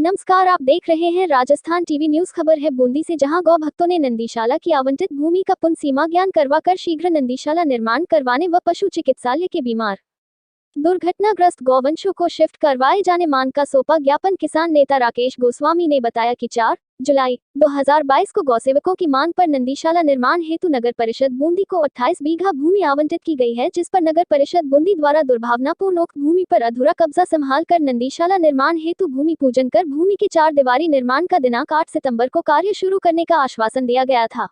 नमस्कार, आप देख रहे हैं राजस्थान टीवी न्यूज। खबर है बूंदी से, जहां गौ भक्तों ने नंदीशाला की आवंटित भूमि का पुनः सीमा ज्ञान करवाकर शीघ्र नंदीशाला निर्माण करवाने व पशु चिकित्सालय के बीमार दुर्घटनाग्रस्त गौवंशों को शिफ्ट करवाए जाने मांग का सौंपा ज्ञापन। किसान नेता राकेश गोस्वामी ने बताया कि 4 जुलाई 2022 को गौसेवकों की मांग पर नंदीशाला निर्माण हेतु नगर परिषद बूंदी को 28 बीघा भूमि आवंटित की गई है, जिस पर नगर परिषद बूंदी द्वारा दुर्भावनापूर्ण उक्त भूमि पर अधूरा कब्जा संभाल कर नंदीशाला निर्माण हेतु भूमि पूजन कर भूमि की 4 दीवारी निर्माण का दिनांक 8 सितंबर को कार्य शुरू करने का आश्वासन दिया गया था।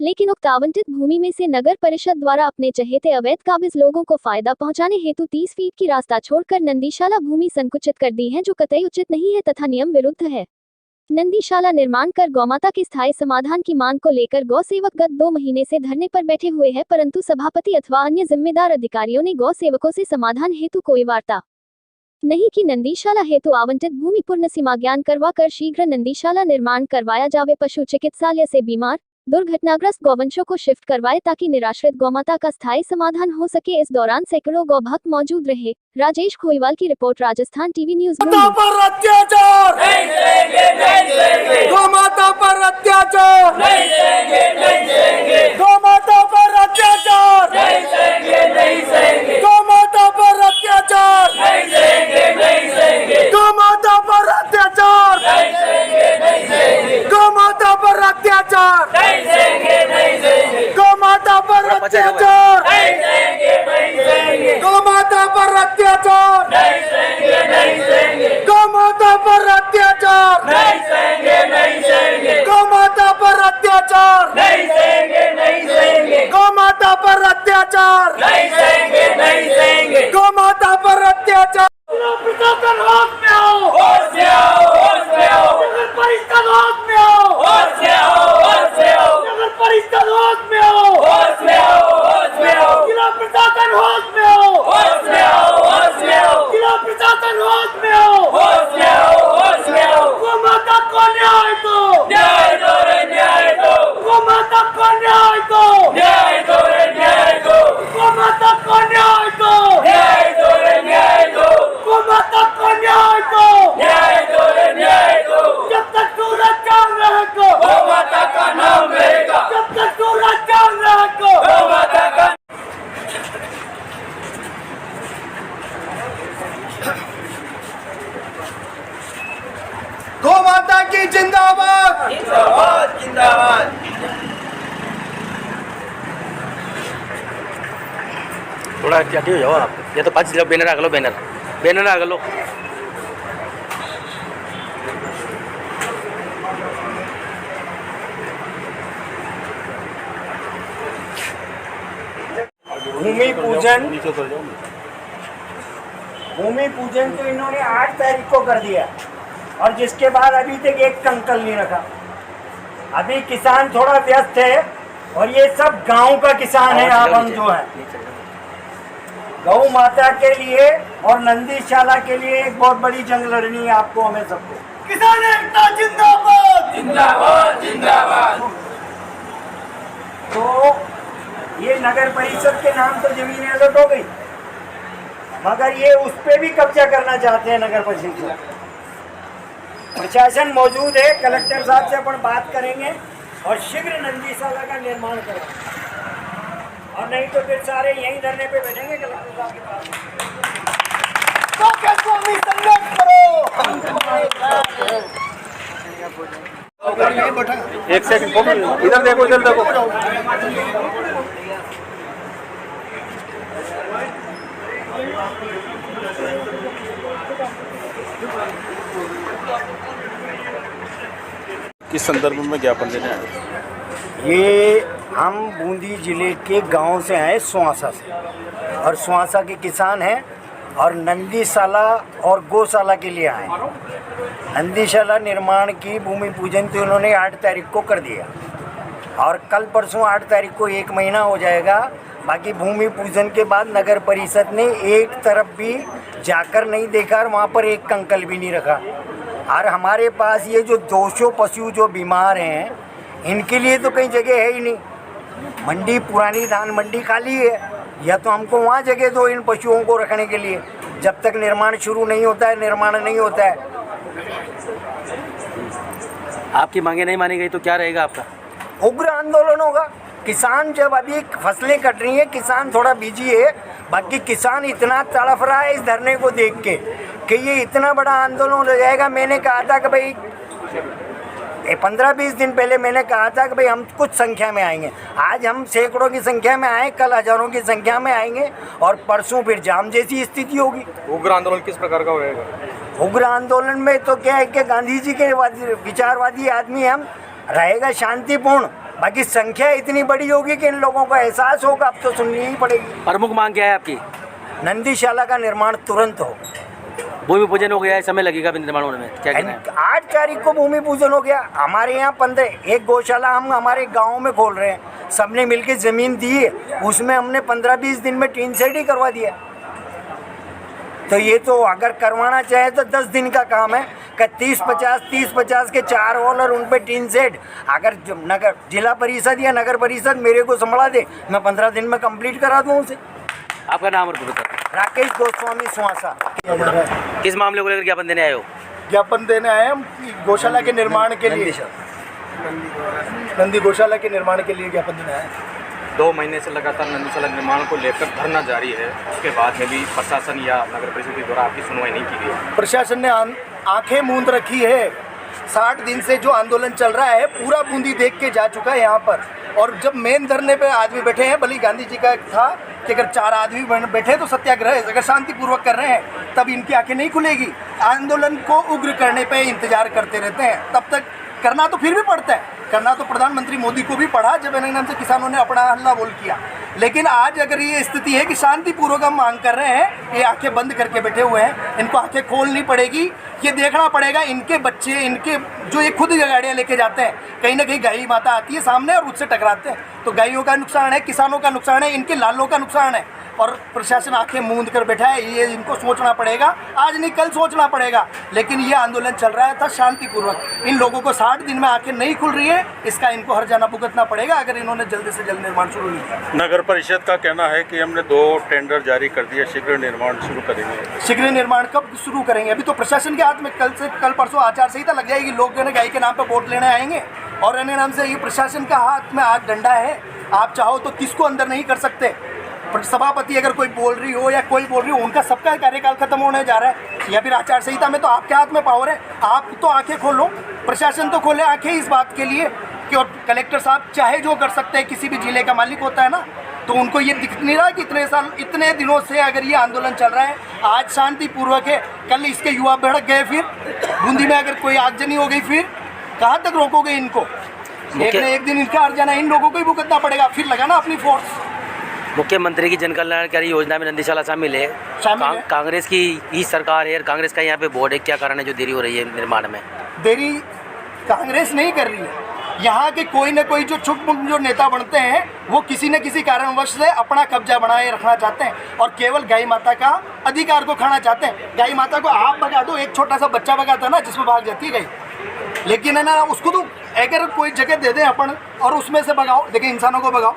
लेकिन उक्त आवंटित भूमि में से नगर परिषद द्वारा अपने चहेते अवैध काबिज लोगों को फायदा पहुंचाने हेतु 30 फीट की रास्ता छोड़कर नंदीशाला भूमि संकुचित कर दी है, जो कतई उचित नहीं है तथा नियम विरुद्ध है। नंदीशाला निर्माण कर गौमाता के स्थायी समाधान की मांग को लेकर गौ सेवक गत 2 महीने से धरने पर बैठे हुए हैं, परंतु सभापति अथवा अन्य जिम्मेदार अधिकारियों ने गौ सेवकों से समाधान हेतु कोई वार्ता नहीं की। नंदीशाला हेतु आवंटित भूमि पूर्ण सीमा ज्ञान करवाकर शीघ्र नंदीशाला निर्माण करवाया जावे। पशु चिकित्सालय से बीमार दुर्घटनाग्रस्त गौवंशों को शिफ्ट करवाए ताकि निराश्रित गौमाता का स्थायी समाधान हो सके। इस दौरान सैकड़ों गौ भक्त मौजूद रहे। राजेश खोईवाल की रिपोर्ट, राजस्थान टीवी न्यूज। गौमाता पर अत्याचार नहीं देंगे, नहीं देंगे। गौमाता पर अत्याचार नहीं देंगे, नहीं देंगे। गौमाता पर अत्याचार नहीं देंगे, नहीं देंगे। गौमाता पर अत्याचार नहीं देंगे, नहीं देंगे। गौमाता पर अत्याचार नहीं देंगे, नहीं देंगे। गौमाता पर अत्याचार नहीं देंगे, नहीं देंगे। गौमाता पर अत्याचार नहीं देंगे, नहीं देंगे। गौमाता पर अत्याचार नहीं देंगे, नहीं देंगे। गौमाता पर अत्याचार नहीं देंगे, नहीं देंगे। गौमाता पर अत्याचार नहीं देंगे, नहीं देंगे। गौमाता पर अत्याचार नहीं देंगे, नहीं देंगे। गौमाता पर अत्याचार। प्रशासन होश में आओ, होश में आओ, होश में आओ। नगर परिषद होश में आओ, होश में आओ, होश में आओ। नगर परिषद होश में आओ, होश में आओ, होश में आओ। जिला प्रशासन होश में आओ, होश में आओ, होश में आओ। जिला प्रशासन होश में आओ, होश में आओ, होश में आओ। गौमाता को न्याय दो, न्याय दो रे, न्याय दो। गौमाता को न्याय दो, न्याय दो रे, न्याय दो। गौमाता को न्याय दो, न्याय दो रे, न्याय दो। गौमाता को न्याय दो, न्याय दो रे, न्याय दो। जब तक सूरज चांद रहेगा गौमाता का नाम रहेगा। जब तक सूरज चांद रहेगा गौमाता का। गौमाता की जिंदाबाद, जिंदाबाद, जिंदाबाद। थोड़ा क्या हो जाओ आप, या तो 5 बैनर आगे लो, बैनर आगे लो। भूमि पूजन तो इन्होंने 8 तारीख को कर दिया और जिसके बाद अभी तक एक कंकल नहीं रखा। अभी किसान थोड़ा व्यस्त है और ये सब गांव का किसान है। आप हम जो है गौ माता के लिए और नंदीशाला के लिए एक बहुत बड़ी जंग लड़नी है आपको, हमें सबको। किसान एकता जिंदाबाद, जिंदाबाद, जिंदाबाद। तो ये नगर परिषद के नाम तो जमीन अलर्ट हो गई, मगर ये उस पे भी कब्जा करना चाहते हैं नगर परिषद। प्रशासन मौजूद है, कलेक्टर साहब से अपन बात करेंगे और शीघ्र नंदीशाला का निर्माण करेंगे, और नहीं तो फिर सारे यहीं धरने पे बैठेंगे कलेक्टर साहब के पास। एक सेकंड, इधर देखो, इधर देखो। किस संदर्भ में ज्ञापन देने आए? ये हम बूंदी जिले के गांव से हैं, सुहासा से, और सुहासा के किसान हैं और नंदीशाला और गौशाला के लिए आए। नंदीशाला निर्माण की भूमि पूजन तो उन्होंने 8 तारीख को कर दिया और कल परसों 8 तारीख को 1 महीना हो जाएगा। बाकी भूमि पूजन के बाद नगर परिषद ने एक तरफ भी जाकर नहीं देखा और वहाँ पर एक कंकल भी नहीं रखा। और हमारे पास ये जो 200 पशु जो बीमार हैं, इनके लिए तो कहीं जगह है ही नहीं। मंडी, पुरानी धान मंडी खाली है, या तो हमको वहाँ जगह दो इन पशुओं को रखने के लिए। जब तक निर्माण शुरू नहीं होता है, निर्माण नहीं होता है। आपकी मांगे नहीं मानी गई तो क्या रहेगा आपका? उग्र आंदोलन होगा। किसान जब अभी फसलें कट रही हैं, किसान थोड़ा बिजी है, बाकी किसान इतना तड़फ रहा है इस धरने को देख के कि ये इतना बड़ा आंदोलन हो जाएगा। मैंने कहा था कि भाई 15-20 दिन पहले मैंने कहा था कि भाई हम कुछ संख्या में आएंगे। आज हम सैकड़ों की संख्या में आए, कल हजारों की संख्या में आएंगे और परसों फिर जाम जैसी स्थिति होगी। उग्र आंदोलन किस प्रकार का होएगा? उग्र आंदोलन में तो क्या है कि गांधी जी के विचारवादी आदमी हम, रहेगा शांतिपूर्ण। बाकी संख्या इतनी बड़ी होगी कि इन लोगों को एहसास होगा, अब तो सुननी ही पड़ेगी। प्रमुख मांग क्या है आपकी? नंदीशाला का निर्माण तुरंत हो। भूमि पूजन हो गया है, समय लगेगा अभी निर्माण होने में, क्या कहना है? 8 तारीख को भूमि पूजन हो गया। हमारे यहाँ 15 एक गौशाला हम हमारे गांव में खोल रहे हैं, सबने मिलके ज़मीन दी है, उसमें हमने 15-20 दिन में टीन सेट ही करवा दिया। तो ये तो अगर करवाना चाहे तो 10 दिन का काम है कि 30-50 के 4 हॉल और उन पे टीन सेट। अगर नगर जिला परिषद या नगर परिषद मेरे को संभाला दे, मैं 15 दिन में कंप्लीट करा दूँ उसे। आपका नाम और पता? राकेश गोस्वामी सुहासा। किस मामले को लेकर ज्ञापन देने आए हो? ज्ञापन देने आए हम गौशाला के निर्माण के लिए, नंदी गौशाला के निर्माण के लिए ज्ञापन देने आए। 2 महीने से लगातार नंदीशाला निर्माण को लेकर धरना जारी है, उसके बाद में भी प्रशासन या नगर परिषद के द्वारा आपकी सुनवाई नहीं की गई। प्रशासन ने आंखें मूंद रखी है। 60 दिन से जो आंदोलन चल रहा है पूरा बूंदी देख के जा चुका है यहाँ पर। और जब मेन धरने पे आदमी बैठे हैं, भले गांधी जी का था कि अगर 4 आदमी बैठे तो सत्याग्रह, अगर शांतिपूर्वक कर रहे हैं तब इनकी आंखें नहीं खुलेगी। आंदोलन को उग्र करने पे इंतजार करते रहते हैं, तब तक करना तो फिर भी पड़ता है। करना तो प्रधानमंत्री मोदी को भी पड़ा जब इन्होंने हमसे किसानों ने अपना हल्ला बोल किया। लेकिन आज अगर ये स्थिति है कि शांतिपूर्वक हम मांग कर रहे हैं, ये आंखें बंद करके बैठे हुए हैं, इनको आंखें खोलनी पड़ेगी। ये देखना पड़ेगा इनके बच्चे, इनके जो ये खुद गाड़ियाँ लेके जाते हैं, कहीं ना कहीं गाय माता आती है सामने और उससे टकराते हैं, तो गायों का नुकसान है, किसानों का नुकसान है, इनके लालों का नुकसान है। और प्रशासन आंखें मूंद कर बैठा है, ये इनको सोचना पड़ेगा। आज नहीं कल सोचना पड़ेगा। लेकिन ये आंदोलन चल रहा था शांतिपूर्वक। इन लोगों को 60 दिन में आंखें नहीं खुल रही है, इसका इनको हर जाना भुगतना पड़ेगा अगर इन्होंने जल्दी से जल्द निर्माण शुरू नहीं किया। नगर परिषद का कहना है कि हमने 2 टेंडर जारी कर दिए, शीघ्र निर्माण शुरू करेंगे। शीघ्र निर्माण कब शुरू करेंगे? अभी तो प्रशासन के हाथ में, कल परसों आचार संहिता लग जाएगी, लोग गाय के नाम पर वोट लेने आएंगे और अन्य नाम से ये प्रशासन का हाथ में आज डंडा है। आप चाहो तो किसको अंदर नहीं कर सकते। सभापति अगर कोई बोल रही हो या कोई बोल रही हो, उनका सबका कार्यकाल खत्म होने जा रहा है, या फिर आचार संहिता में तो आपके हाथ में पावर है। आप तो आंखें खोलो, प्रशासन तो खोले आंखें इस बात के लिए कि, और कलेक्टर साहब चाहे जो कर सकते हैं, किसी भी जिले का मालिक होता है ना, तो उनको ये दिख नहीं रहा कि इतने दिनों से अगर ये आंदोलन चल रहा है, आज शांतिपूर्वक है, कल इसके युवा भड़क गए, फिर बूंदी में अगर कोई आगजनी हो गई, फिर कहाँ तक रोकोगे इनको? एक न एक दिन इनका हर्जाना इन लोगों को ही भुगतना पड़ेगा। फिर लगाना अपनी फोर्स। मुख्यमंत्री की जन कल्याणकारी योजना में नंदीशाला शामिल है। कांग्रेस की ही सरकार है और कांग्रेस का यहाँ पे बोर्ड है, क्या कारण है जो देरी हो रही है निर्माण में? देरी कांग्रेस नहीं कर रही है। यहाँ के कोई न कोई जो छुटमुट जो नेता बनते हैं, वो किसी न किसी कारणवश से अपना कब्जा बनाए रखना चाहते हैं और केवल गाय माता का अधिकार को खाना चाहते हैं। गाय माता को आप भगा दो, एक छोटा सा बच्चा भगाता ना जिसमें भाग जाती है गाय, लेकिन है ना उसको तो अगर कोई जगह दे दें अपन और उसमें से भगाओ। देखिए इंसानों को भगाओ,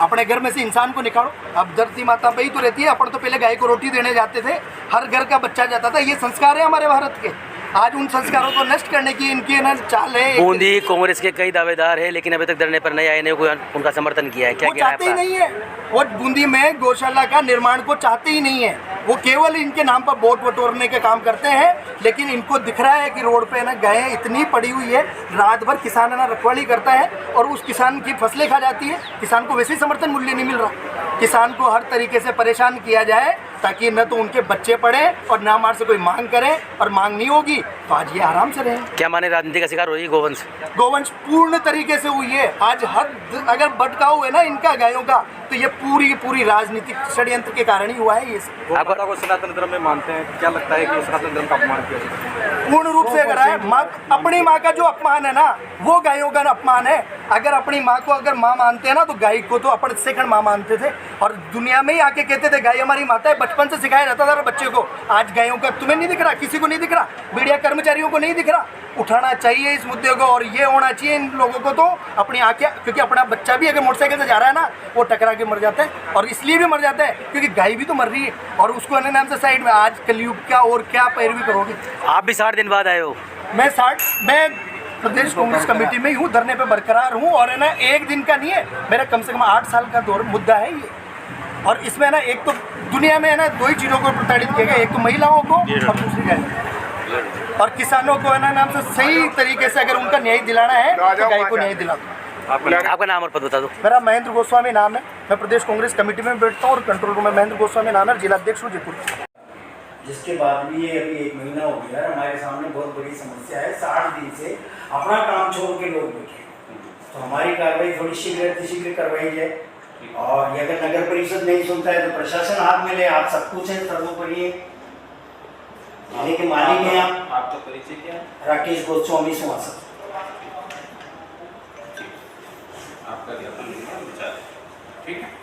अपने घर में से इंसान को निकालो। अब धरती माता पे ही तो रहती है। अपन तो पहले गाय को रोटी देने जाते थे, हर घर का बच्चा जाता था। ये संस्कार है हमारे भारत के। आज उन संस्कारों को नष्ट करने की इनकी ना चाल है। बूंदी कांग्रेस के कई दावेदार है, लेकिन अभी तक धरने पर नहीं आए, ने कोई उनका समर्थन किया है, क्या वो चाहते ही नहीं है। वो बूंदी में गौशाला का निर्माण को चाहते ही नहीं है। वो केवल इनके नाम पर वोट बटोरने का काम करते हैं। लेकिन इनको दिख रहा है कि रोड पे ना गायें इतनी पड़ी हुई है, रात भर किसान ना रखवाली करता है और उस किसान की फसलें खा जाती है। किसान को वैसे ही समर्थन मूल्य नहीं मिल रहा। किसान को हर तरीके से परेशान किया जाए ताकि न तो उनके बच्चे पढ़े और ना हमारे से कोई मांग करे, और मांग नहीं होगी तो आज ये आराम से रहे। क्या माने राजनीति का शिकार हुई गोवंश? गोवंश पूर्ण तरीके से हुई है। आज हद अगर भटकाव है ना इनका गायों का, तो ये पूरी राजनीतिक षड्यंत्र के कारण ही हुआ है। ये माता को सनातन धर्म में मानते हैं, क्या लगता है कि सनातन धर्म का अपमान किया पूर्ण रूप से करा है? माँ, अपनी माँ का जो अपमान है ना, वो गायों का अपमान है। अगर अपनी माँ को अगर माँ मानते हैं ना, तो गाय को तो अपन सेकंड माँ मानते थे और दुनिया में ही आके कहते थे गाय हमारी माता है। बचपन से सिखाया जाता था बच्चे को। आज गायों का तुम्हें नहीं दिख रहा, किसी को नहीं दिख रहा, मीडिया कर्मचारियों को नहीं दिख रहा। उठाना चाहिए इस मुद्दे को और ये होना चाहिए इन लोगों को तो अपनी आंखें, क्योंकि अपना बच्चा भी अगर मोटरसाइकिल से जा रहा है ना, वो टकरा के मर जाता है। और इसलिए भी मर जाता है क्योंकि गाय भी तो मर रही है और उसको अन्य नाम से साइड में। आज कलयुग का और क्या पैरवी करोगे? आप भी 60 दिन बाद आए हो? मैं प्रदेश कांग्रेस कमेटी में ही हूँ, धरने पे बरकरार हूँ। और है ना, एक दिन का नहीं है, मेरा कम से कम 8 साल का दौर मुद्दा है ये। और इसमें ना एक तो दुनिया में है ना 2 ही चीज़ों को प्रताड़ित किया गया, एक तो महिलाओं को और दूसरी गाय। और किसानों को है ना नाम से सही तरीके से अगर उनका न्याय दिलाना है तो गाय को न्याय दिला दो। आपका नाम और पद बता दो। मेरा महेंद्र गोस्वामी नाम है, मैं प्रदेश कांग्रेस कमेटी में बैठता हूँ और कंट्रोल रूम में महेंद्र गोस्वामी नाम है, जिला अध्यक्ष हूँ जयपुर। जिसके बाद भी ये अभी 1 महीना हो गया है, हमारे सामने बहुत बड़ी समस्या है। 60 दिन से अपना काम छोड़ के लोग बैठे, तो हमारी कार्रवाई थोड़ी शीघ्र करवाई जाए। और ये अगर नगर परिषद नहीं सुनता है तो प्रशासन हाथ में ले, आप सब कुछ है सर्वोपरि यानी कि मालिक हैं आप। आपका परिचय क्या है? राकेश गोस्वामी सुहासन। आपका ज्ञापन लिखना विचार, ठीक है।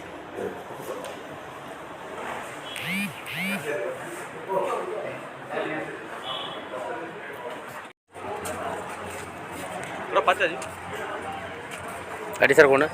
अरे सर कौन है?